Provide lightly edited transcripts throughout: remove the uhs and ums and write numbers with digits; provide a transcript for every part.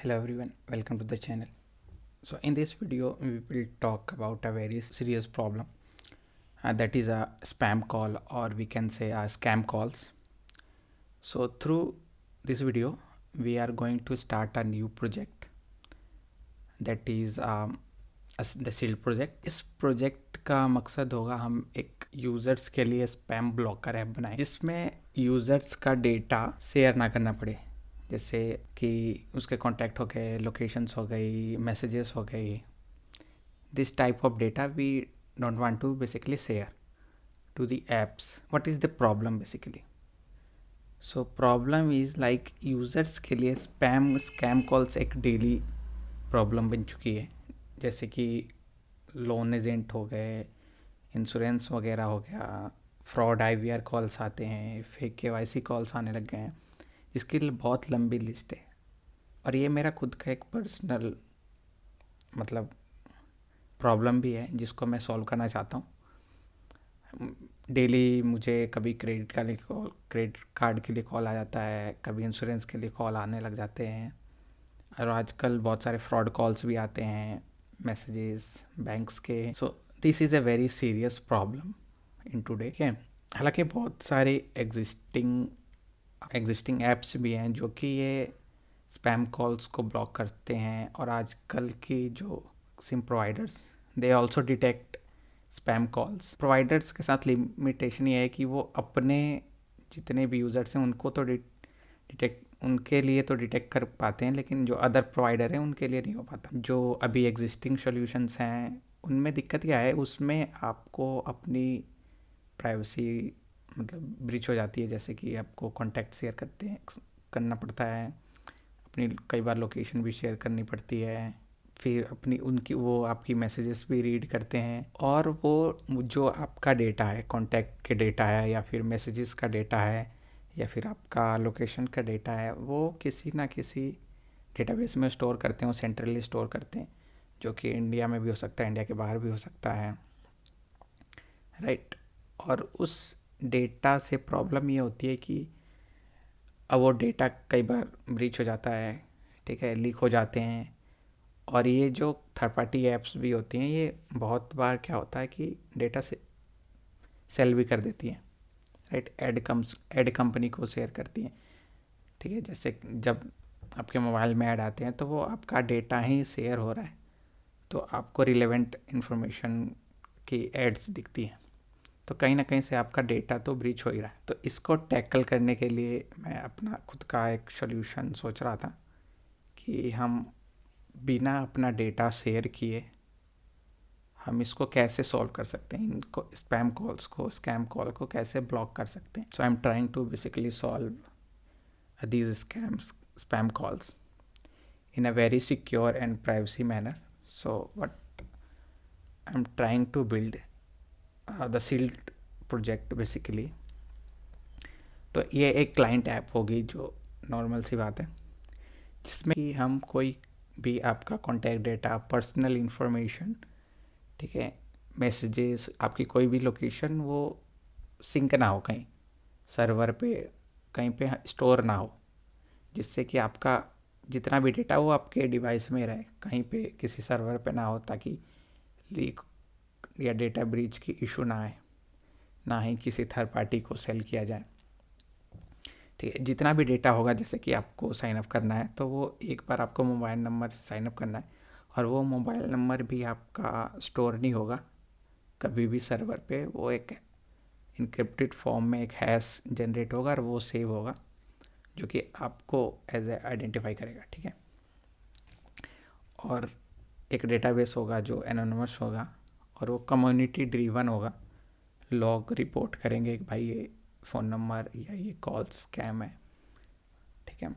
Hello everyone, welcome to the channel. So in this video we will talk about a very serious problem, that is a spam call, or we can say a scam calls. So through this video we are going to start a new project, that is the sealed project. इस project का मकसद होगा हम एक users के लिए spam blocker app बनाएं जिसमें यूज़र्स का डेटा शेयर ना करना पड़े, जैसे कि उसके कॉन्टैक्ट हो गए, लोकेशंस हो गई, मैसेजेस हो गई. This type of data we don't want to basically share to the apps. What is the problem basically? So problem is like users के लिए स्कैम कॉल्स एक डेली प्रॉब्लम बन चुकी है. जैसे कि लोन एजेंट हो गए, इंश्योरेंस वगैरह हो गया, फ्रॉड आईवीआर कॉल्स आते हैं, फेक केवाईसी कॉल्स आने लग गए हैं, जिसके लिए बहुत लंबी लिस्ट है. और ये मेरा खुद का एक पर्सनल मतलब प्रॉब्लम भी है जिसको मैं सॉल्व करना चाहता हूँ. डेली मुझे कभी क्रेडिट कार्ड के लिए कॉल आ जाता है, कभी इंश्योरेंस के लिए कॉल आने लग जाते हैं, और आजकल बहुत सारे फ्रॉड कॉल्स भी आते हैं, मैसेजेस बैंक्स के. So this is a very serious problem in today. क्या हालांकि बहुत सारे एग्जिस्टिंग ऐप्स भी हैं जो कि ये स्पैम कॉल्स को ब्लॉक करते हैं, और आजकल की जो SIM providers they also detect spam calls. Providers के साथ लिमिटेशन ये है कि वो अपने जितने भी यूज़र्स हैं उनको तो डिटेक्ट उनके लिए तो डिटेक्ट कर पाते हैं, लेकिन जो अदर प्रोवाइडर हैं उनके लिए नहीं हो पाता. जो अभी एग्जिस्टिंग सॉल्यूशंस हैं उनमें दिक्कत क्या है, उसमें आपको अपनी प्राइवेसी मतलब ब्रीच हो जाती है. जैसे कि आपको कॉन्टैक्ट शेयर करना पड़ता है, अपनी कई बार लोकेशन भी शेयर करनी पड़ती है, फिर अपनी उनकी वो आपकी मैसेजेस भी रीड करते हैं, और वो जो आपका डेटा है, कॉन्टैक्ट के डेटा है या फिर मैसेजेस का डेटा है या फिर आपका लोकेशन का डेटा है, वो किसी ना किसी डेटाबेस में स्टोर करते हैं, वो सेंट्रली स्टोर करते हैं, जो कि इंडिया में भी हो सकता है, इंडिया के बाहर भी हो सकता है, राइट. और उस डेटा से प्रॉब्लम ये होती है कि अब वो डेटा कई बार ब्रीच हो जाता है, ठीक है, लीक हो जाते हैं. और ये जो थर्ड पार्टी ऐप्स भी होती हैं, ये बहुत बार क्या होता है कि डेटा से सेल भी कर देती हैं, राइट. एड कंपनी को शेयर करती हैं, ठीक है. जैसे जब आपके मोबाइल में ऐड आते हैं तो वो आपका डेटा ही शेयर हो रहा है, तो आपको रिलेवेंट इन्फॉर्मेशन की एड्स दिखती हैं, तो कहीं ना कहीं से आपका डेटा तो ब्रीच हो ही रहा है. तो इसको टैकल करने के लिए मैं अपना खुद का एक सॉल्यूशन सोच रहा था कि हम बिना अपना डेटा शेयर किए हम इसको कैसे सॉल्व कर सकते हैं, इनको स्कैम कॉल को कैसे ब्लॉक कर सकते हैं. So I am trying to basically solve these spam calls in a very secure and privacy manner. So what I'm trying to build the Shield project basically. तो ये एक क्लाइंट ऐप होगी जो नॉर्मल सी बात है, जिसमें कि हम कोई भी आपका कॉन्टैक्ट डेटा, पर्सनल इंफॉर्मेशन, ठीक है, मैसेजेस, आपकी कोई भी लोकेशन वो सिंक ना हो कहीं सर्वर पे, कहीं पे स्टोर ना हो, जिससे कि आपका जितना भी डेटा वो आपके डिवाइस में रहे, कहीं पे किसी सर्वर पे ना हो, ताकि लीक या डेटा ब्रीच की इशू ना आए, ना ही किसी थर्ड पार्टी को सेल किया जाए, ठीक है. जितना भी डेटा होगा, जैसे कि आपको साइनअप करना है तो वो एक बार आपको मोबाइल नंबर से साइनअप करना है, और वो मोबाइल नंबर भी आपका स्टोर नहीं होगा कभी भी सर्वर पे. वो एक इनक्रिप्टेड फॉर्म में एक हैश जनरेट होगा और वो सेव होगा, जो कि आपको एज ए आइडेंटिफाई करेगा, ठीक है. और एक डेटाबेस होगा जो एनोनिमस होगा, और वो कम्युनिटी ड्रीवन होगा. लॉग रिपोर्ट करेंगे कि भाई ये फ़ोन नंबर या ये कॉल स्कैम है, ठीक है.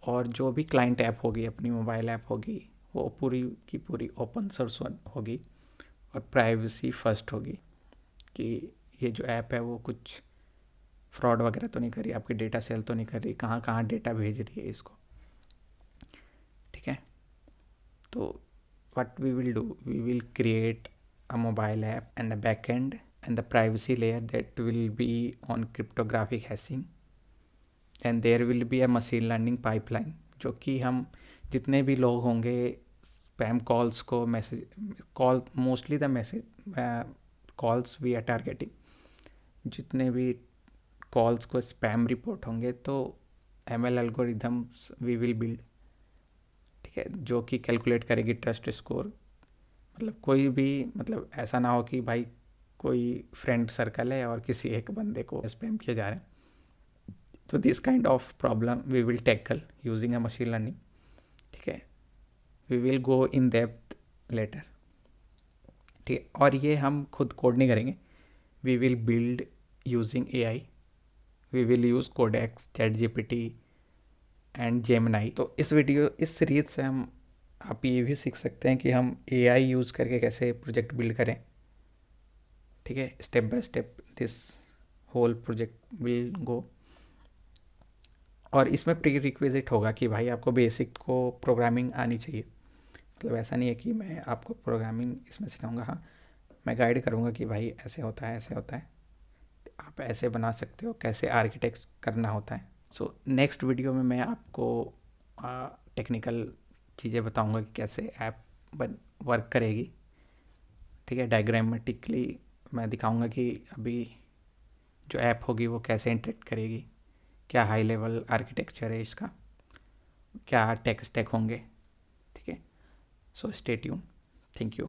और जो भी क्लाइंट ऐप होगी, अपनी मोबाइल ऐप होगी, वो पूरी की पूरी ओपन सोर्स होगी और प्राइवेसी फर्स्ट होगी, कि ये जो ऐप है वो कुछ फ्रॉड वगैरह तो नहीं कर रही, आपकी डेटा सेल तो नहीं कर रही, कहाँ कहाँ डेटा भेज रही है इसको, ठीक है. तो what we will do, we will create a mobile app and a backend and the privacy layer that will be on cryptographic hashing, and there will be a machine learning pipeline जो कि हम जितने भी लोग होंगे spam calls को message call mostly the message calls we are targeting, जितने भी कॉल्स को स्पैम रिपोर्ट होंगे तो ML algorithms we will build, ठीक है, जो कि कैलकुलेट करेगी ट्रस्ट स्कोर। मतलब कोई भी, मतलब ऐसा ना हो कि भाई कोई फ्रेंड सर्कल है और किसी एक बंदे को स्पैम किया जा रहा है। तो this kind of problem we will tackle using a machine learning, ठीक है। We will go in depth later, ठीक है। और ये हम खुद कोड नहीं करेंगे, we will build using AI, we will use Codex, ChatGPT and Gemini. तो इस सीरीज से हम आप ये भी सीख सकते हैं कि हम AI यूज़ करके कैसे प्रोजेक्ट बिल्ड करें, ठीक है। Step by step this whole project will go. और इसमें प्री रिक्विजिट होगा कि भाई आपको बेसिक को प्रोग्रामिंग आनी चाहिए। मतलब ऐसा नहीं है कि मैं आपको प्रोग्रामिंग इसमें सिखाऊंगा, हाँ मैं गाइड करूँगा कि भाई ऐसे होता है, ऐसे होता है, आप ऐसे बना सकते हो, कैसे आर्किटेक्ट करना होता है। सो नेक्स्ट वीडियो में मैं आपको टेक्निकल चीज़ें बताऊंगा कि कैसे ऐप वर्क करेगी, ठीक है। डायग्रामेटिकली मैं दिखाऊंगा कि अभी जो ऐप होगी वो कैसे इंटरेक्ट करेगी, क्या हाई लेवल आर्किटेक्चर है इसका, क्या टेक स्टैक होंगे, ठीक है। So stay tune, thank you.